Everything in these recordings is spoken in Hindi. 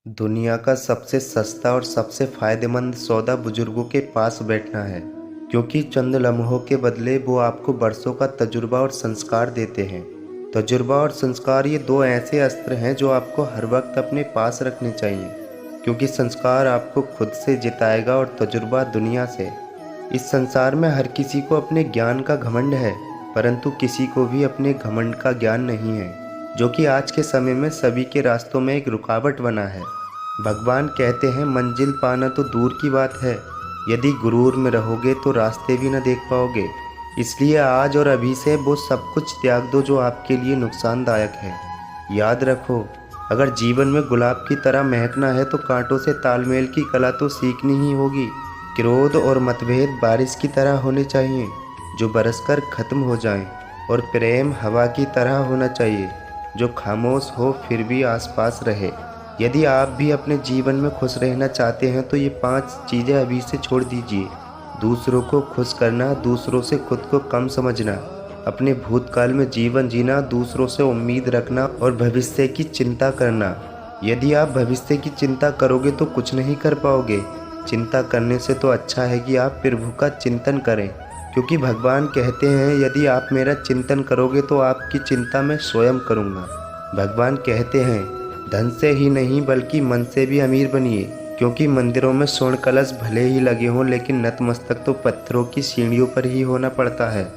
दुनिया का सबसे सस्ता और सबसे फायदेमंद सौदा बुजुर्गों के पास बैठना है, क्योंकि चंद लम्हों के बदले वो आपको बरसों का तजुर्बा और संस्कार देते हैं। तजुर्बा और संस्कार ये दो ऐसे अस्त्र हैं जो आपको हर वक्त अपने पास रखने चाहिए, क्योंकि संस्कार आपको खुद से जिताएगा और तजुर्बा दुनिया से। इस संसार में हर किसी को अपने ज्ञान का घमंड है, परंतु किसी को भी अपने घमंड का ज्ञान नहीं है, जो कि आज के समय में सभी के रास्तों में एक रुकावट बना है। भगवान कहते हैं मंजिल पाना तो दूर की बात है, यदि गुरूर में रहोगे तो रास्ते भी न देख पाओगे। इसलिए आज और अभी से वो सब कुछ त्याग दो जो आपके लिए नुकसानदायक है। याद रखो, अगर जीवन में गुलाब की तरह महकना है तो कांटों से तालमेल की कला तो सीखनी ही होगी। क्रोध और मतभेद बारिश की तरह होने चाहिए जो बरसकर खत्म हो जाएं, और प्रेम हवा की तरह होना चाहिए जो खामोश हो फिर भी आसपास रहे। यदि आप भी अपने जीवन में खुश रहना चाहते हैं तो ये 5 चीज़ें अभी से छोड़ दीजिए। दूसरों को खुश करना, दूसरों से खुद को कम समझना, अपने भूतकाल में जीवन जीना, दूसरों से उम्मीद रखना और भविष्य की चिंता करना। यदि आप भविष्य की चिंता करोगे तो कुछ नहीं कर पाओगे। चिंता करने से तो अच्छा है कि आप प्रभु का चिंतन करें, क्योंकि भगवान कहते हैं यदि आप मेरा चिंतन करोगे तो आपकी चिंता मैं स्वयं करूँगा। भगवान कहते हैं धन से ही नहीं बल्कि मन से भी अमीर बनिए, क्योंकि मंदिरों में स्वर्ण कलश भले ही लगे हों लेकिन नतमस्तक तो पत्थरों की सीढ़ियों पर ही होना पड़ता है।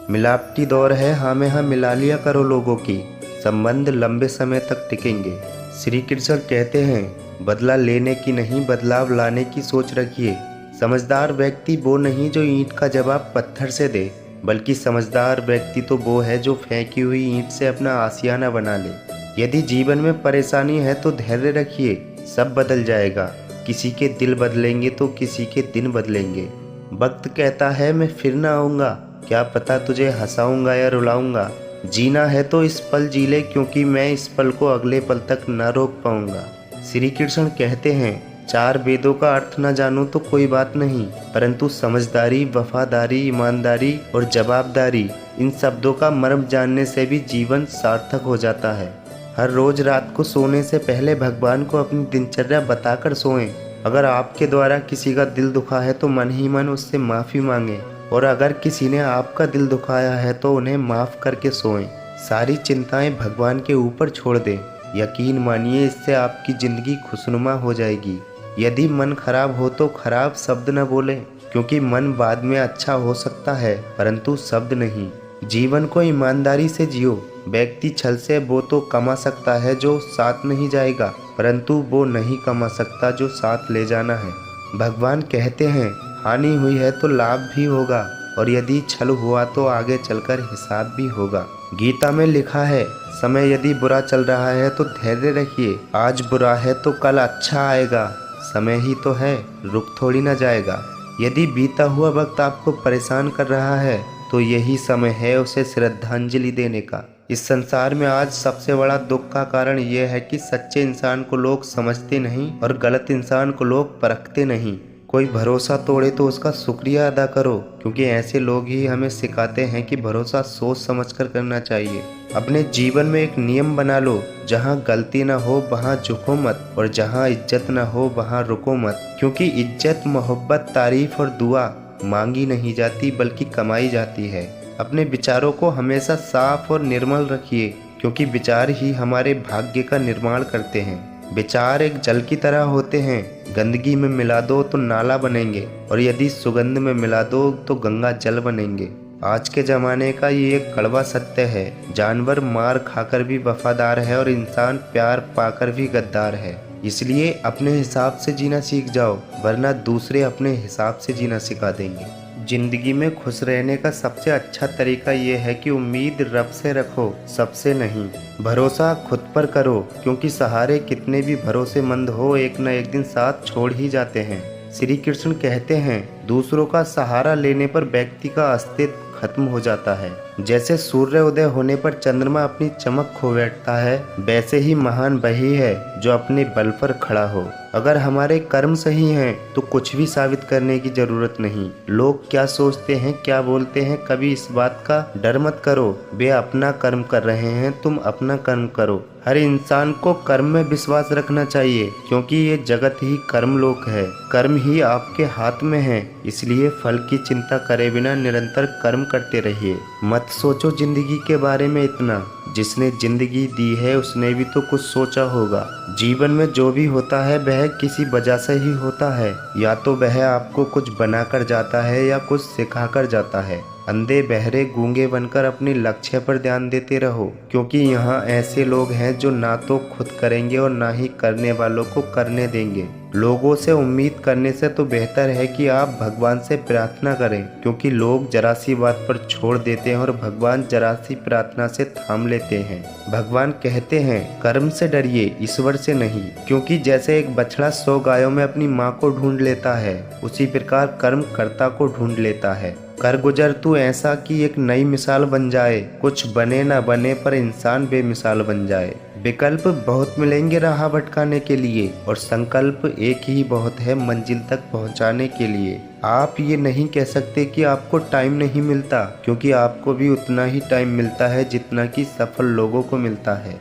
मिलावटी दौर है, हाँ में हाँ मिला लिया करो लोगों की, संबंध लंबे समय तक टिकेंगे। श्री कृष्ण कहते हैं बदला लेने की नहीं बदलाव लाने की सोच रखिए। समझदार व्यक्ति वो नहीं जो ईंट का जवाब पत्थर से दे, बल्कि समझदार व्यक्ति तो वो है जो फेंकी हुई ईंट से अपना आशियाना बना ले। यदि जीवन में परेशानी है तो धैर्य रखिए, सब बदल जाएगा। किसी के दिल बदलेंगे तो किसी के दिन बदलेंगे। वक्त कहता है मैं फिर ना आऊँगा, क्या पता तुझे हंसाऊंगा या रुलाऊंगा। जीना है तो इस पल जी ले, क्योंकि मैं इस पल को अगले पल तक न रोक पाऊंगा। श्री कृष्ण कहते हैं 4 वेदों का अर्थ न जानो तो कोई बात नहीं, परंतु समझदारी, वफादारी, ईमानदारी और जवाबदारी, इन शब्दों का मर्म जानने से भी जीवन सार्थक हो जाता है। हर रोज रात को सोने से पहले भगवान को अपनी दिनचर्या बताकर सोएं। अगर आपके द्वारा किसी का दिल दुखा है तो मन ही मन उससे माफ़ी मांगें, और अगर किसी ने आपका दिल दुखाया है तो उन्हें माफ़ करके सोएं। सारी चिंताएं भगवान के ऊपर छोड़ दें। यकीन मानिए इससे आपकी ज़िंदगी खुशनुमा हो जाएगी। यदि मन खराब हो तो खराब शब्द न बोलें, क्योंकि मन बाद में अच्छा हो सकता है परंतु शब्द नहीं। जीवन को ईमानदारी से जियो। व्यक्ति छल से वो तो कमा सकता है जो साथ नहीं जाएगा, परंतु वो नहीं कमा सकता जो साथ ले जाना है। भगवान कहते हैं हानि हुई है तो लाभ भी होगा, और यदि छल हुआ तो आगे चलकर हिसाब भी होगा। गीता में लिखा है समय यदि बुरा चल रहा है तो धैर्य रखिए, आज बुरा है तो कल अच्छा आएगा। समय ही तो है, रुक थोड़ी ना जाएगा। यदि बीता हुआ वक्त आपको परेशान कर रहा है तो यही समय है उसे श्रद्धांजलि देने का। इस संसार में आज सबसे बड़ा दुख का कारण यह है कि सच्चे इंसान को लोग समझते नहीं और गलत इंसान को लोग परखते नहीं। कोई भरोसा तोड़े तो उसका शुक्रिया अदा करो, क्योंकि ऐसे लोग ही हमें सिखाते हैं कि भरोसा सोच समझकर करना चाहिए। अपने जीवन में एक नियम बना लो, जहाँ गलती ना हो वहाँ झुको मत, और जहाँ इज्जत ना हो वहाँ रुको मत, क्योंकि इज्जत, मोहब्बत, तारीफ और दुआ मांगी नहीं जाती बल्कि कमाई जाती है। अपने विचारों को हमेशा साफ और निर्मल रखिए, क्योंकि विचार ही हमारे भाग्य का निर्माण करते हैं। विचार एक जल की तरह होते हैं, गंदगी में मिला दो तो नाला बनेंगे, और यदि सुगंध में मिला दो तो गंगा जल बनेंगे। आज के ज़माने का ये एक कड़वा सत्य है, जानवर मार खाकर भी वफादार है और इंसान प्यार पाकर भी गद्दार है। इसलिए अपने हिसाब से जीना सीख जाओ, वरना दूसरे अपने हिसाब से जीना सिखा देंगे। जिंदगी में खुश रहने का सबसे अच्छा तरीका ये है कि उम्मीद रब से रखो, सबसे नहीं। भरोसा खुद पर करो, क्योंकि सहारे कितने भी भरोसेमंद हो एक न एक दिन साथ छोड़ ही जाते हैं। श्री कृष्ण कहते हैं दूसरों का सहारा लेने पर व्यक्ति का अस्तित्व खत्म हो जाता है। जैसे सूर्य उदय होने पर चंद्रमा अपनी चमक खो बैठता है, वैसे ही महान वही है जो अपने बल पर खड़ा हो। अगर हमारे कर्म सही हैं तो कुछ भी साबित करने की जरूरत नहीं। लोग क्या सोचते हैं, क्या बोलते हैं, कभी इस बात का डर मत करो। वे अपना कर्म कर रहे हैं, तुम अपना कर्म करो। हर इंसान को कर्म में विश्वास रखना चाहिए, क्योंकि ये जगत ही कर्मलोक है। कर्म ही आपके हाथ में है, इसलिए फल की चिंता करे बिना निरंतर कर्म करते रहिए। मत सोचो जिंदगी के बारे में इतना, जिसने जिंदगी दी है उसने भी तो कुछ सोचा होगा। जीवन में जो भी होता है वह किसी वजह से ही होता है, या तो वह आपको कुछ बनाकर जाता है या कुछ सिखाकर जाता है। अंधे बहरे गूंगे बनकर अपने लक्ष्य पर ध्यान देते रहो, क्योंकि यहाँ ऐसे लोग हैं जो ना तो खुद करेंगे और ना ही करने वालों को करने देंगे। लोगों से उम्मीद करने से तो बेहतर है कि आप भगवान से प्रार्थना करें, क्योंकि लोग जरा सी बात पर छोड़ देते हैं और भगवान जरा सी प्रार्थना से थाम लेते हैं। भगवान कहते हैं कर्म से डरिए, ईश्वर से नहीं, क्योंकि जैसे एक बछड़ा 100 गायों में अपनी माँ को ढूंढ लेता है, उसी प्रकार कर्म कर्ता को ढूंढ लेता है। कर गुजर तू ऐसा कि एक नई मिसाल बन जाए, कुछ बने ना बने पर इंसान बेमिसाल बन जाए। विकल्प बहुत मिलेंगे राह भटकाने के लिए, और संकल्प एक ही बहुत है मंजिल तक पहुंचाने के लिए। आप ये नहीं कह सकते कि आपको टाइम नहीं मिलता, क्योंकि आपको भी उतना ही टाइम मिलता है जितना कि सफल लोगों को मिलता है।